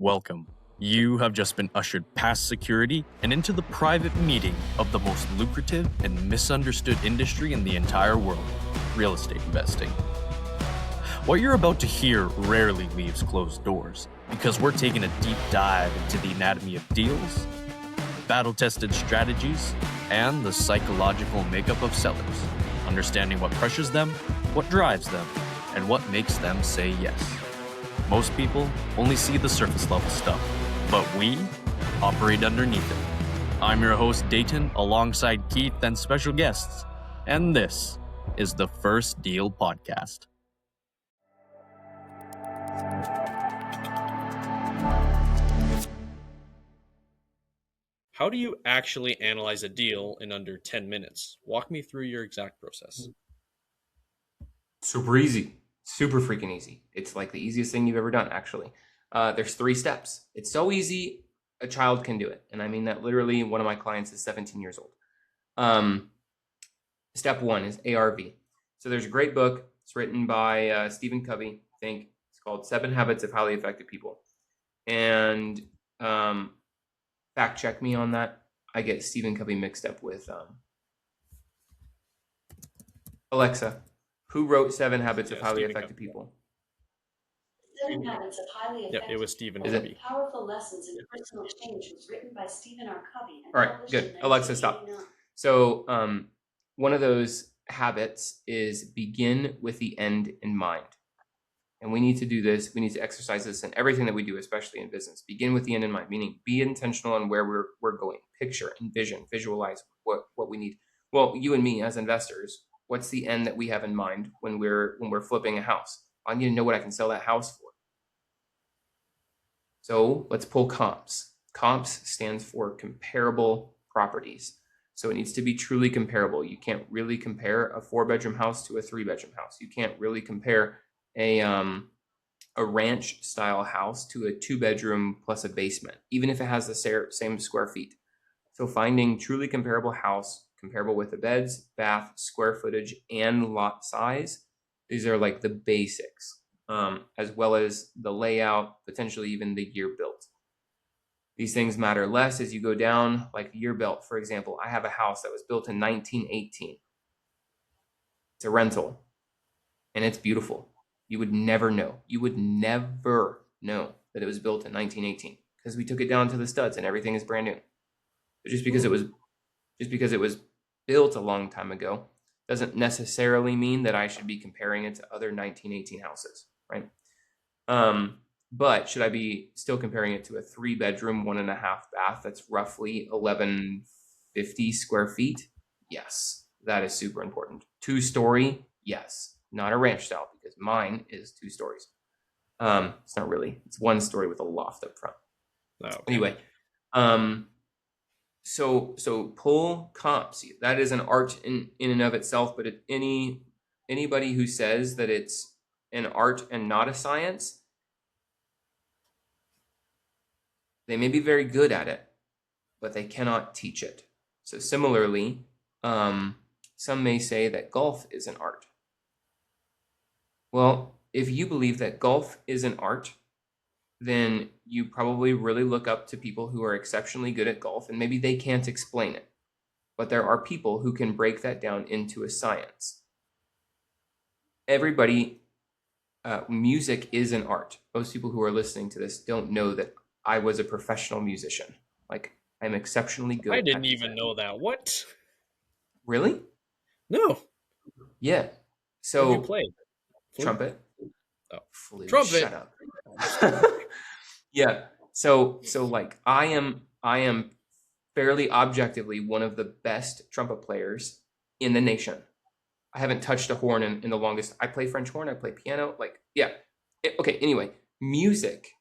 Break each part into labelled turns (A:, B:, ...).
A: Welcome. You have just been ushered past security and into the private meeting of the most lucrative and misunderstood industry in the entire world, real estate investing. What you're about to hear rarely leaves closed doors, because we're taking a deep dive into the anatomy of deals, battle-tested strategies, and the psychological makeup of sellers, understanding what pressures them, what drives them, and what makes them say yes. Most people only see the surface level stuff, but we operate underneath it. I'm your host, Dayton, alongside Keith and special guests, and this is the First Deal Podcast. How do you actually analyze a deal in under 10 minutes? Walk me through your exact process.
B: Super easy. Super freaking easy. It's like the easiest thing you've ever done, actually. There's 3 steps. It's so easy, a child can do it. And I mean that literally. One of my clients is 17 years old. Step 1 is ARV. So there's a great book. It's written by Stephen Covey, I think. It's called 7 Habits of Highly Effective People. And fact check me on that. I get Stephen Covey mixed up with Alexa. Who wrote 7 Habits of Highly Effective People?
C: 7 Habits of Highly Effective
A: Yep, it was Stephen
C: People.
A: Covey.
C: Powerful Lessons in Personal Change was written by Stephen R. Covey. And
B: All right,
C: published
B: good.
C: in
B: Alexa, stop.
C: 1989.
B: So one of those habits is begin with the end in mind. And we need to do this. We need to exercise this in everything that we do, especially in business. Begin with the end in mind, meaning be intentional on where we're going. Picture, envision, visualize what we need. Well, you and me as investors, what's the end that we have in mind when we're flipping a house? I need to know what I can sell that house for. So let's pull comps. Comps stands for comparable properties. So it needs to be truly comparable. You can't really compare a 4-bedroom house to a 3-bedroom house. You can't really compare a ranch style house to a 2-bedroom plus a basement, even if it has the same square feet. So finding truly comparable house, comparable with the beds, bath, square footage, and lot size. These are like the basics, as well as the layout, potentially even the year built. These things matter less as you go down, like year built. For example, I have a house that was built in 1918. It's a rental, and it's beautiful. You would never know. You would never know that it was built in 1918 because we took it down to the studs and everything is brand new. But just because it was built a long time ago doesn't necessarily mean that I should be comparing it to other 1918 houses, right? But should I be still comparing it to a 3-bedroom, 1.5 bath that's roughly 1150 square feet? Yes, that is super important. 2-story, yes, not a ranch style because mine is 2 stories. It's not really. It's 1 story with a loft up front.
A: Oh, okay.
B: Anyway, so pull comps. That is an art in and of itself. But anybody who says that it's an art and not a science, they may be very good at it, but they cannot teach it. So similarly, some may say that golf is an art. Well, if you believe that golf is an art, then you probably really look up to people who are exceptionally good at golf, and maybe they can't explain it. But there are people who can break that down into a science. Music is an art. Most people who are listening to this don't know that I was a professional musician. Like, I'm exceptionally good.
A: I didn't even know that. What?
B: Really?
A: No.
B: Yeah.
A: What
B: So
A: did you play? Flute?
B: trumpet.
A: Oh.
B: Flute.
A: Trumpet.
B: Shut up. Yeah. So like I am fairly objectively one of the best trumpet players in the nation. I haven't touched a horn in the longest. I play French horn. I play piano. Like, yeah. Okay. Anyway, music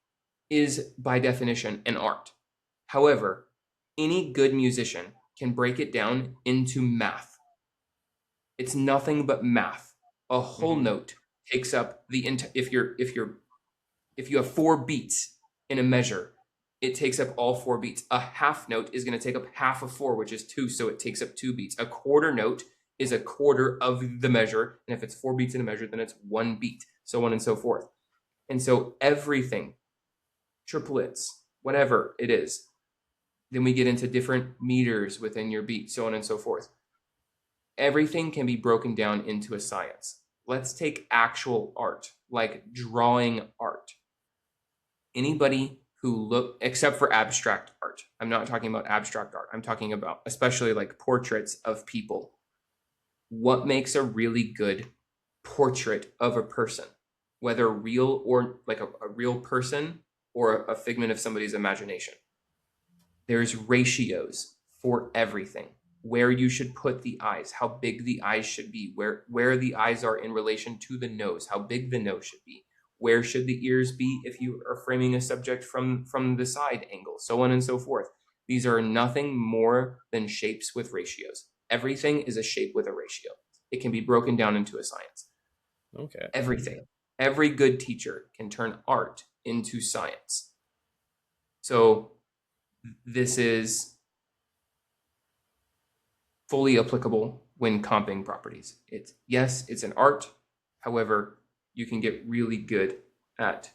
B: is by definition an art. However, any good musician can break it down into math. It's nothing but math. A whole note takes up the if you have 4 beats in a measure, it takes up all 4 beats. A half note is going to take up half of 4, which is 2, so it takes up 2 beats. A quarter note is a quarter of the measure, and if it's 4 beats in a measure, then it's 1 beat, so on and so forth. And so everything triplets, whatever it is. Then we get into different meters within your beat, so on and so forth. Everything can be broken down into a science. Let's take actual art, like drawing art. Anybody who except for abstract art. I'm not talking about abstract art. I'm talking about especially like portraits of people. What makes a really good portrait of a person, whether real or like a real person or a figment of somebody's imagination? There's ratios for everything. Where you should put the eyes, how big the eyes should be, where the eyes are in relation to the nose, how big the nose should be, where should the ears be if you are framing a subject from the side angle, so on and so forth. These are nothing more than shapes with ratios. Everything is a shape with a ratio. It can be broken down into a science.
A: Okay.
B: Everything. Every good teacher can turn art into science. So this is fully applicable when comping properties. It's an art. However, you can get really good at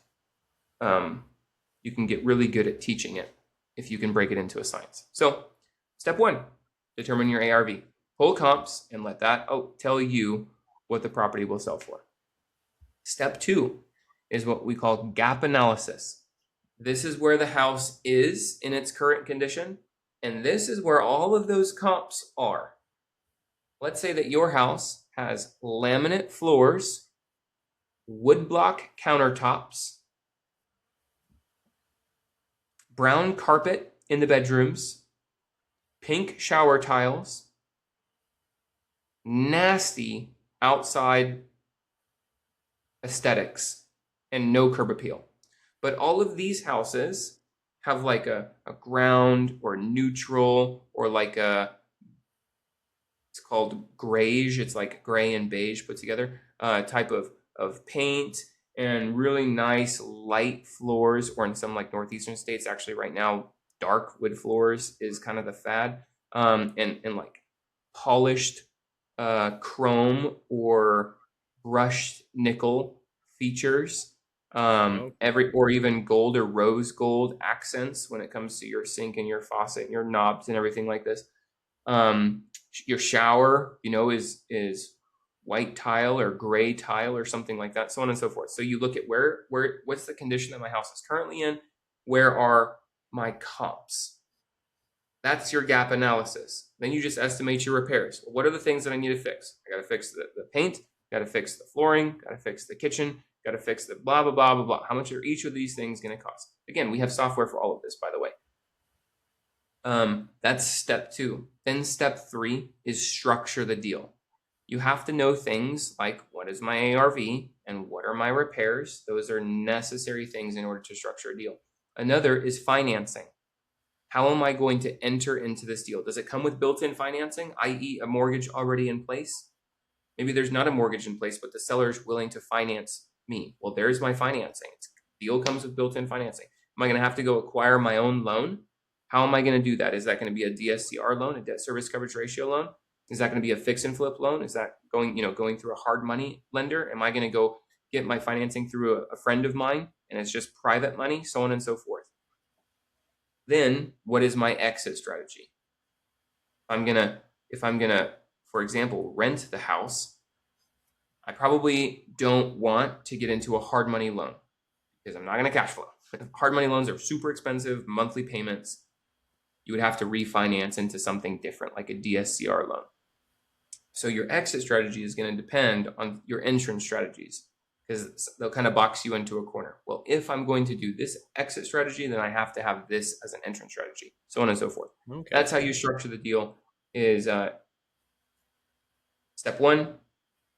B: teaching it if you can break it into a science. So step 1, determine your ARV. Pull comps and let that tell you what the property will sell for. Step 2 is what we call gap analysis. This is where the house is in its current condition, and this is where all of those comps are. Let's say that your house has laminate floors, woodblock countertops, brown carpet in the bedrooms, pink shower tiles, nasty outside aesthetics, and no curb appeal. But all of these houses have like a ground or neutral or like it's called grayish. It's like gray and beige put together type of paint, and really nice light floors, or in some like northeastern states, actually right now, dark wood floors is kind of the fad, and like polished chrome or brushed nickel features, or even gold or rose gold accents when it comes to your sink and your faucet and your knobs and everything like this. Your shower, is white tile or gray tile or something like that, so on and so forth. So you look at what's the condition that my house is currently in, where are my comps? That's your gap analysis. Then you just estimate your repairs. What are the things that I need to fix? I got to fix the paint, got to fix the flooring, got to fix the kitchen, got to fix the blah, blah, blah, blah, blah. How much are each of these things going to cost? Again, we have software for all of this, by the way. That's step 2. Then step 3 is structure the deal. You have to know things like what is my ARV and what are my repairs. Those are necessary things in order to structure a deal. Another is financing. How am I going to enter into this deal? Does it come with built-in financing, i.e. a mortgage already in place? Maybe there's not a mortgage in place, but the seller is willing to finance me. Well, there's my financing. Deal comes with built-in financing. Am I going to have to go acquire my own loan? How am I going to do that? Is that going to be a DSCR loan, a debt service coverage ratio loan? Is that going to be a fix and flip loan? Is that going through a hard money lender? Am I going to go get my financing through a friend of mine and it's just private money, so on and so forth? Then what is my exit strategy? If I'm gonna, for example, rent the house, I probably don't want to get into a hard money loan because I'm not going to cash flow. Hard money loans are super expensive, monthly payments. You would have to refinance into something different, like a DSCR loan. So your exit strategy is going to depend on your entrance strategies, because they'll kind of box you into a corner. Well, if I'm going to do this exit strategy, then I have to have this as an entrance strategy, so on and so forth. Okay. That's how you structure the deal. Is step 1,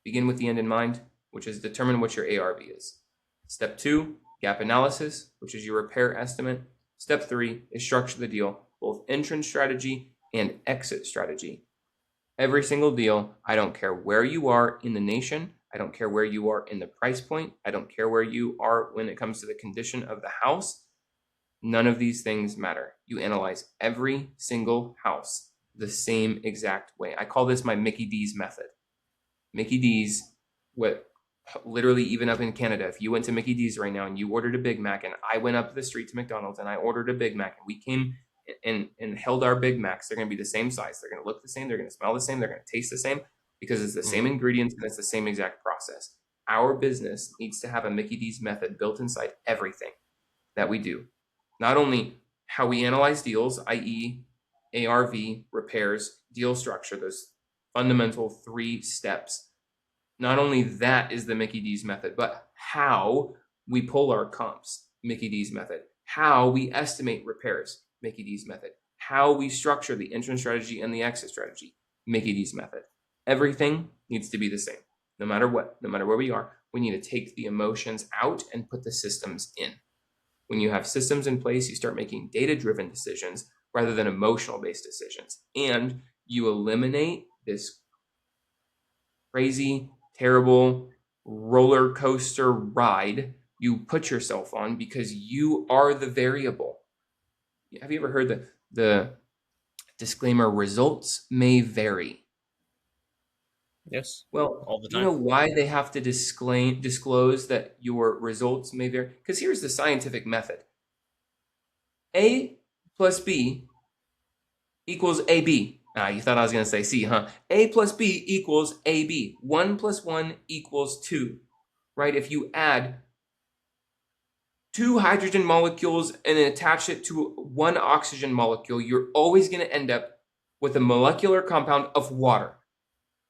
B: begin with the end in mind, which is determine what your ARV is. Step 2, gap analysis, which is your repair estimate. Step 3 is structure the deal, both entrance strategy and exit strategy. Every single deal, I don't care where you are in the nation, I don't care where you are in the price point, I don't care where you are when it comes to the condition of the house. None of these things matter. You analyze every single house the same exact way. I call this my Mickey D's method. Mickey D's, what literally even up in Canada, if you went to Mickey D's right now and you ordered a Big Mac, and I went up the street to McDonald's and I ordered a Big Mac, and we came and held our Big Macs, they're going to be the same size. They're going to look the same. They're going to smell the same. They're going to taste the same because it's the same ingredients and it's the same exact process. Our business needs to have a Mickey D's method built inside everything that we do. Not only how we analyze deals, i.e. ARV, repairs, deal structure, those fundamental 3 steps. Not only that is the Mickey D's method, but how we pull our comps, Mickey D's method. How we estimate repairs, Mickey D's method. How we structure the entrance strategy and the exit strategy, Mickey D's method. Everything needs to be the same. No matter what, no matter where we are, we need to take the emotions out and put the systems in. When you have systems in place, you start making data-driven decisions rather than emotional-based decisions. And you eliminate this crazy, terrible roller coaster ride you put yourself on because you are the variable. Have you ever heard the disclaimer, results may vary?
A: Yes.
B: Well,
A: All the
B: you
A: time.
B: know why they have to disclose that your results may vary? Because here's the scientific method. A plus B equals AB. You thought I was going to say C, huh? A plus B equals AB. 1 plus 1 equals 2, right? If you add 2 hydrogen molecules and attach it to 1 oxygen molecule, you're always going to end up with a molecular compound of water.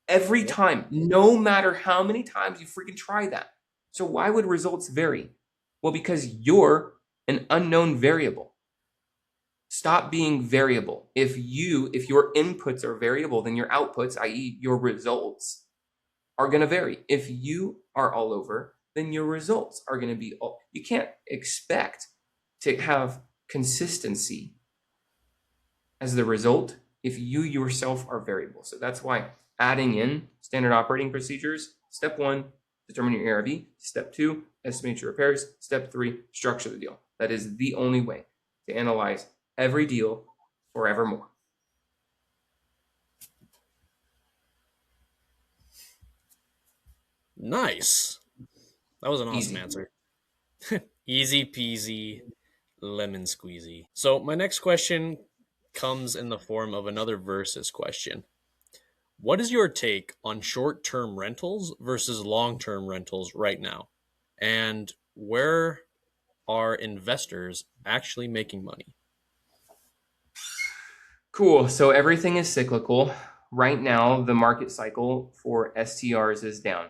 B: Every time, no matter how many times you freaking try that. So why would results vary? Well, because you're an unknown variable. Stop being variable. If your inputs are variable, then your outputs, i.e. your results, are going to vary. If you are all over, then your results are going to be all. You can't expect to have consistency as the result if you yourself are variable. So that's why adding in standard operating procedures, step 1, determine your ARV. Step 2, estimate your repairs. Step 3, structure the deal. That is the only way to analyze every deal forevermore.
A: Nice. That was an awesome
B: Easy.
A: answer. Easy peasy, lemon squeezy. So my next question comes in the form of another versus question. What is your take on short-term rentals versus long-term rentals right now? And where are investors actually making money?
B: Cool. So everything is cyclical. Right now, the market cycle for STRs is down.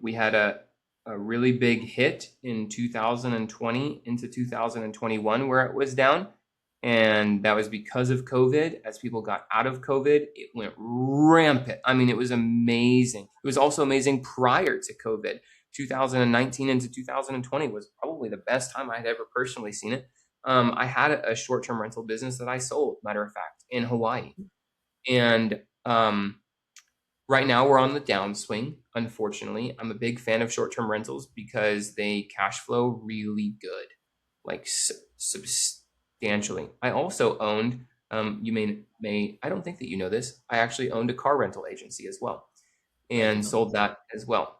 B: We had a really big hit in 2020 into 2021 where it was down. And that was because of COVID. As people got out of COVID, it went rampant. I mean, it was amazing. It was also amazing prior to COVID. 2019 into 2020 was probably the best time I had ever personally seen it. I had a short-term rental business that I sold, matter of fact, in Hawaii. And right now we're on the downswing, unfortunately. I'm a big fan of short-term rentals because they cash flow really good, like substantially. I also owned, you may, I don't think that you know this, I actually owned a car rental agency as well and sold that as well.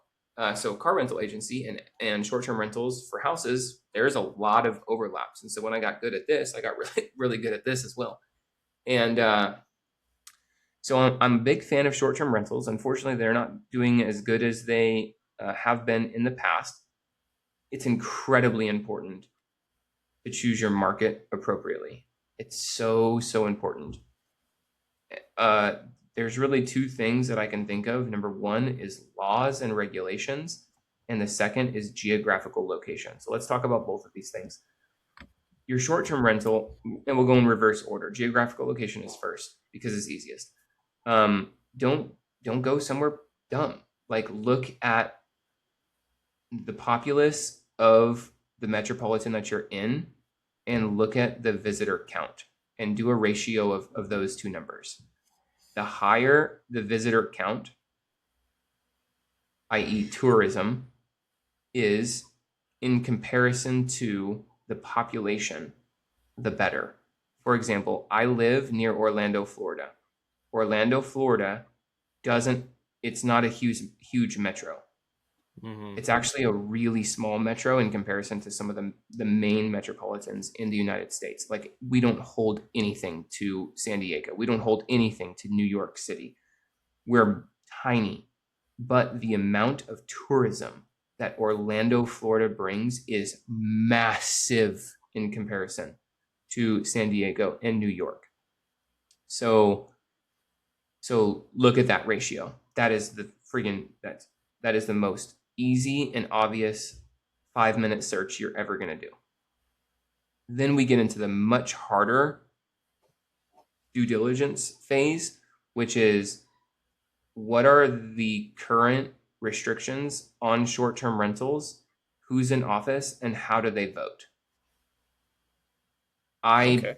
B: So car rental agency and short-term rentals for houses, there's a lot of overlaps. And so when I got good at this, I got really, really good at this as well. And so I'm a big fan of short-term rentals. Unfortunately, they're not doing as good as they have been in the past. It's incredibly important to choose your market appropriately. It's so, so important. There's really 2 things that I can think of. Number 1 is laws and regulations, and the second is geographical location. So let's talk about both of these things. Your short-term rental, and we'll go in reverse order. Geographical location is first because it's easiest. Don't go somewhere dumb. Like, look at the populace of the metropolitan that you're in and look at the visitor count and do a ratio of those 2 numbers. The higher the visitor count, i.e. tourism, is in comparison to the population, the better. For example, I live near Orlando, Florida. Orlando, Florida it's not a huge metro. It's actually a really small metro in comparison to some of the main metropolitans in the United States. Like, we don't hold anything to San Diego. We don't hold anything to New York City. We're tiny, but the amount of tourism that Orlando, Florida brings is massive in comparison to San Diego and New York. So look at that ratio. That is the freaking that is the most easy and obvious 5-minute search you're ever going to do. Then we get into the much harder due diligence phase, which is, what are the current restrictions on short-term rentals, who's in office, and how do they vote? I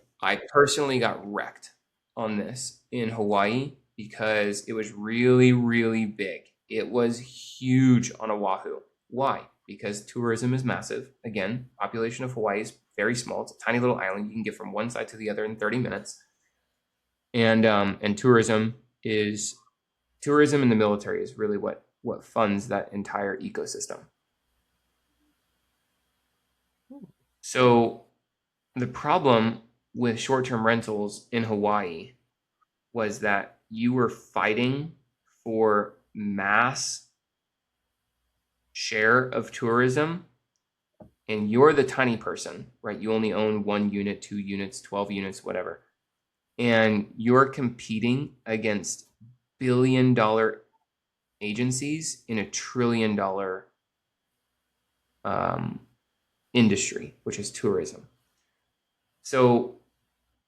B: personally got wrecked on this in Hawaii because it was really, really big. It was huge on Oahu. Why? Because tourism is massive. Again, population of Hawaii is very small. It's a tiny little island. You can get from one side to the other in 30 minutes. And tourism in the military is really what funds that entire ecosystem. So the problem with short-term rentals in Hawaii was that you were fighting for mass share of tourism, and you're the tiny person, right? You only own 1 unit, 2 units, 12 units, whatever. And you're competing against billion-dollar agencies in a trillion-dollar industry, which is tourism. So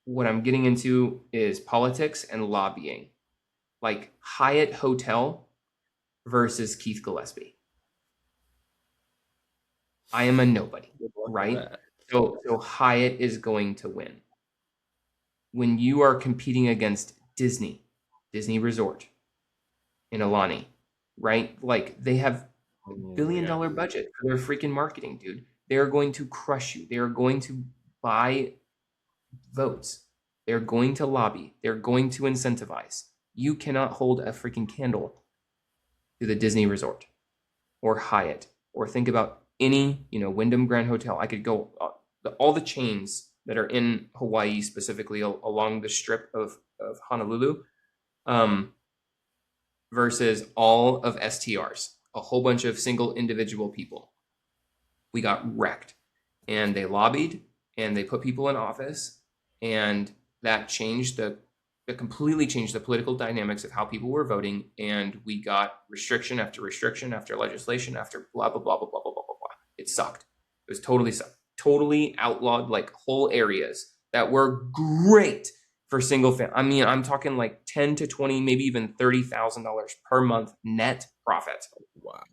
B: what I'm getting into is politics and lobbying, like Hyatt Hotel versus Keith Gillispie. I am a nobody, right? So Hyatt is going to win. When you are competing against Disney Resort in Alani, right? Like, they have a $1 billion budget for their freaking marketing, dude. They are going to crush you. They are going to buy votes. They're going to lobby. They're going to incentivize. You cannot hold a freaking candle to the Disney Resort or Hyatt, or think about any, Wyndham Grand Hotel. I could go all the chains that are in Hawaii, specifically along the strip of Honolulu, versus all of STRs, a whole bunch of single individual people. We got wrecked, and they lobbied, and they put people in office, and that completely changed the political dynamics of how people were voting, and we got restriction after restriction after legislation after blah, blah, blah, blah, blah, blah, blah, blah. It sucked. It was totally sucked. Totally outlawed, like, whole areas that were great for single family. I mean, I'm talking like $10 to $20, maybe even $30,000 per month net profit.
A: Wow.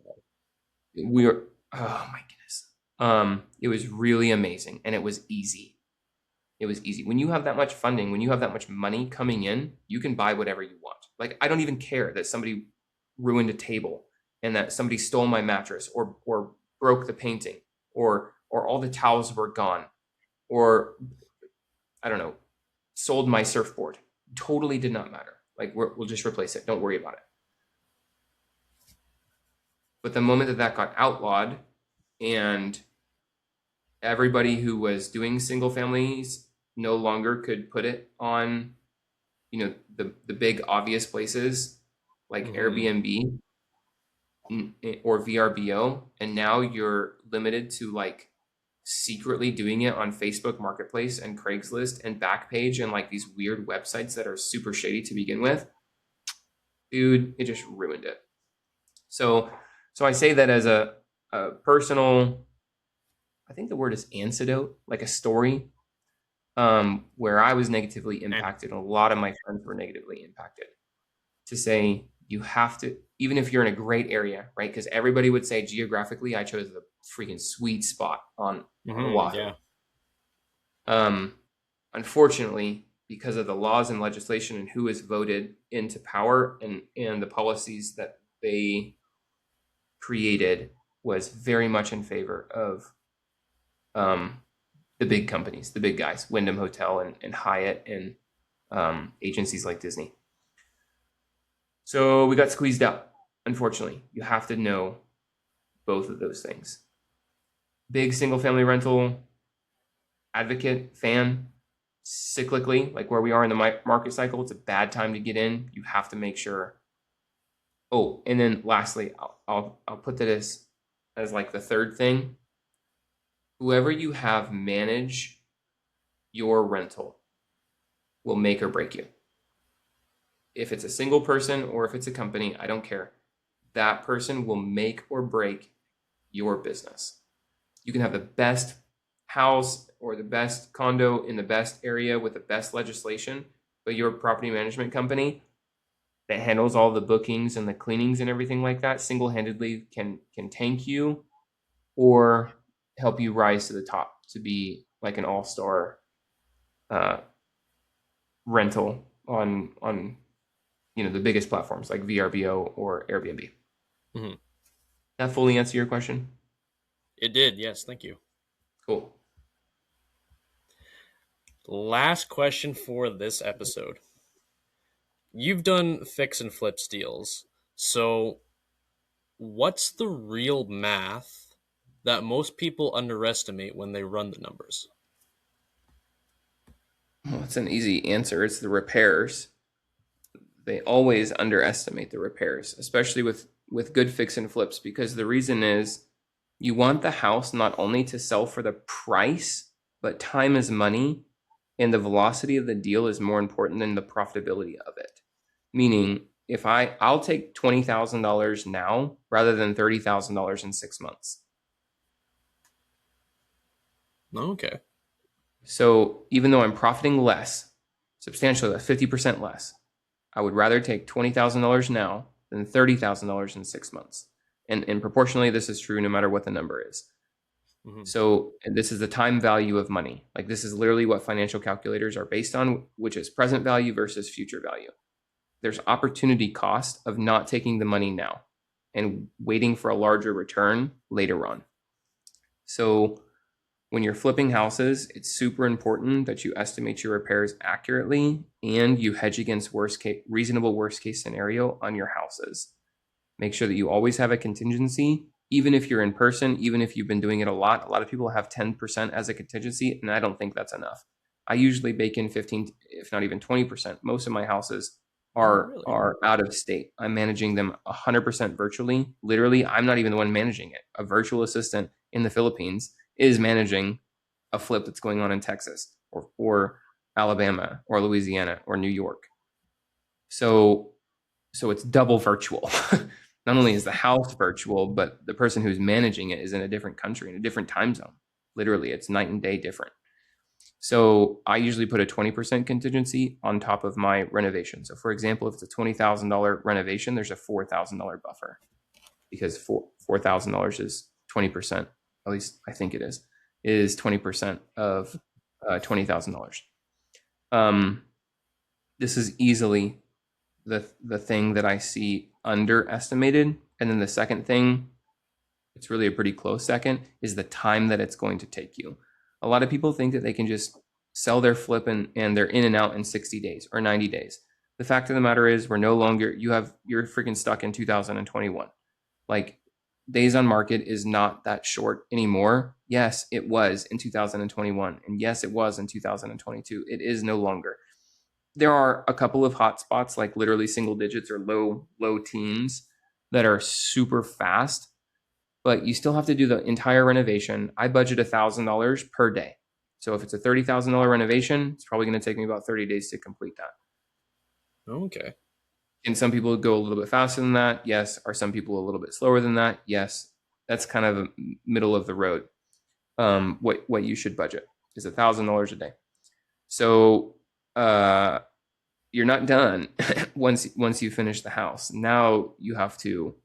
B: Oh my goodness. It was really amazing, and it was easy. It was easy. When you have that much funding, when you have that much money coming in, you can buy whatever you want. Like, I don't even care that somebody ruined a table and that somebody stole my mattress or broke the painting or all the towels were gone, or, I don't know, sold my surfboard. Totally did not matter. Like, we'll just replace it. Don't worry about it. But the moment that got outlawed, and everybody who was doing single families no longer could put it on, the big obvious places like Airbnb or VRBO, and now you're limited to, like, secretly doing it on Facebook Marketplace and Craigslist and Backpage and, like, these weird websites that are super shady to begin with. Dude, it just ruined it. So I say that as a personal, I think the word is antidote, like a story, where I was negatively impacted and a lot of my friends were negatively impacted, to say, you have to, even if you're in a great area, right? Because everybody would say geographically, I chose the freaking sweet spot on Oahu. Yeah. Unfortunately, because of the laws and legislation and who is voted into power and the policies that they created, was very much in favor of the big companies, the big guys, Wyndham Hotel and Hyatt and agencies like Disney. So we got squeezed out. Unfortunately, you have to know both of those things. Big single family rental advocate, fan, cyclically, like where we are in the market cycle, it's a bad time to get in. You have to make sure. Oh, and then lastly, I'll put this as like the third thing. Whoever you have manage your rental will make or break you. If it's a single person or if it's a company, I don't care. That person will make or break your business. You can have the best house or the best condo in the best area with the best legislation, but your property management company that handles all the bookings and the cleanings and everything like that single-handedly can tank you or help you rise to the top to be like an all-star rental on the biggest platforms like VRBO or Airbnb.
A: Mm-hmm.
B: That fully answer your question?
A: It did, yes, thank you.
B: Cool.
A: Last question for this episode. You've done fix and flip deals, so what's the real math that most people underestimate when they run the numbers?
B: Well, it's an easy answer. It's the repairs. They always underestimate the repairs, especially with good fix and flips, because the reason is you want the house not only to sell for the price, but time is money, and the velocity of the deal is more important than the profitability of it. Meaning, if I'll take $20,000 now rather than $30,000 in 6 months.
A: Okay.
B: So even though I'm profiting less, substantially less, 50% less, I would rather take $20,000 now than $30,000 in 6 months. And proportionally, this is true no matter what the number is. Mm-hmm. So this is the time value of money. Like this is literally what financial calculators are based on, which is present value versus future value. There's opportunity cost of not taking the money now and waiting for a larger return later on. So when you're flipping houses, it's super important that you estimate your repairs accurately and you hedge against reasonable worst case scenario on your houses. Make sure that you always have a contingency, even if you're in person, even if you've been doing it a lot. A lot of people have 10% as a contingency, and I don't think that's enough. I usually bake in 15, if not even 20%. Most of my houses are out of state. I'm managing them 100% virtually. Literally, I'm not even the one managing it. A virtual assistant in the Philippines is managing a flip that's going on in Texas or Alabama or Louisiana or New York. So it's double virtual. Not only is the house virtual, but the person who's managing it is in a different country, in a different time zone. Literally, it's night and day different. So I usually put a 20% contingency on top of my renovation. So for example, if it's a $20,000 renovation, there's a $4,000 buffer because $4,000 is 20%, at least I think it is 20% of $20,000. This is easily the thing that I see underestimated. And then the second thing, it's really a pretty close second, is the time that it's going to take you. A lot of people think that they can just sell their flip and they're in and out in 60 days or 90 days. The fact of the matter is you're freaking stuck in 2021. Like days on market is not that short anymore. Yes, it was in 2021. And yes, it was in 2022. It is no longer. There are a couple of hot spots, like literally single digits or low teens that are super fast, but you still have to do the entire renovation. I budget $1,000 per day. So if it's a $30,000 renovation, it's probably going to take me about 30 days to complete that.
A: Okay.
B: And some people go a little bit faster than that. Yes. Are some people a little bit slower than that? Yes. That's kind of a middle of the road. What you should budget is $1,000 a day. So, you're not done once you finish the house. Now you have to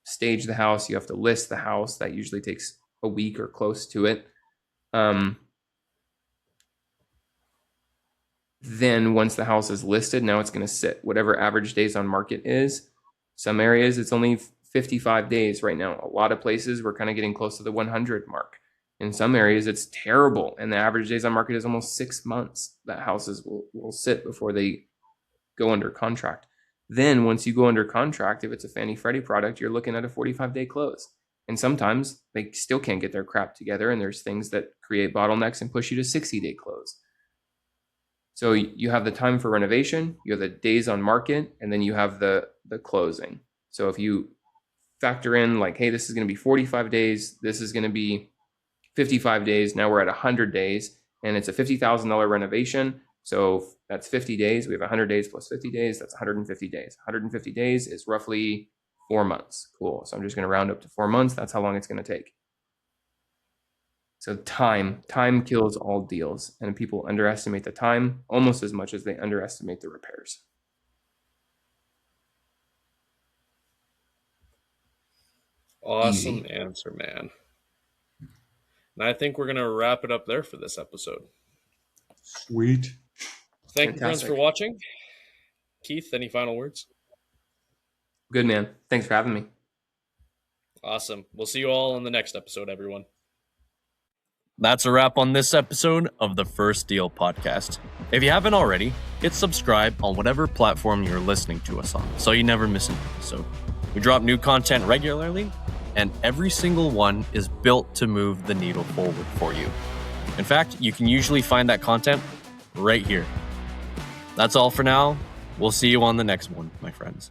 B: stage the house. You have to list the house. That usually takes a week or close to it. Then once the house is listed, now it's going to sit whatever average days on market is. Some areas it's only 55 days right now. A lot of places we're kind of getting close to the 100 mark. In some areas it's terrible, and the average days on market is almost 6 months that houses will sit before they go under contract. Then once you go under contract, if it's a Fannie Freddie product, you're looking at a 45-day close. And sometimes they still can't get their crap together, and there's things that create bottlenecks and push you to 60-day close. So you have the time for renovation, you have the days on market, and then you have the closing. So if you factor in like, hey, this is going to be 45 days, this is going to be 55 days, now we're at 100 days, and it's a $50,000 renovation. So that's 50 days. We have 100 days plus 50 days. That's 150 days. 150 days is roughly 4 months. Cool. So I'm just going to round up to 4 months. That's how long it's going to take. So time kills all deals, and people underestimate the time almost as much as they underestimate the repairs.
A: Awesome
B: Easy.
A: answer, man. And I think we're going to wrap it up there for this episode.
B: Sweet.
A: Thank you, friends, for watching. Keith, any final words?
B: Good, man. Thanks for having me.
A: Awesome. We'll see you all in the next episode, everyone. That's a wrap on this episode of the First Deal podcast. If you haven't already, hit subscribe on whatever platform you're listening to us on so you never miss an episode. We drop new content regularly, and every single one is built to move the needle forward for you. In fact, you can usually find that content right here. That's all for now. We'll see you on the next one, my friends.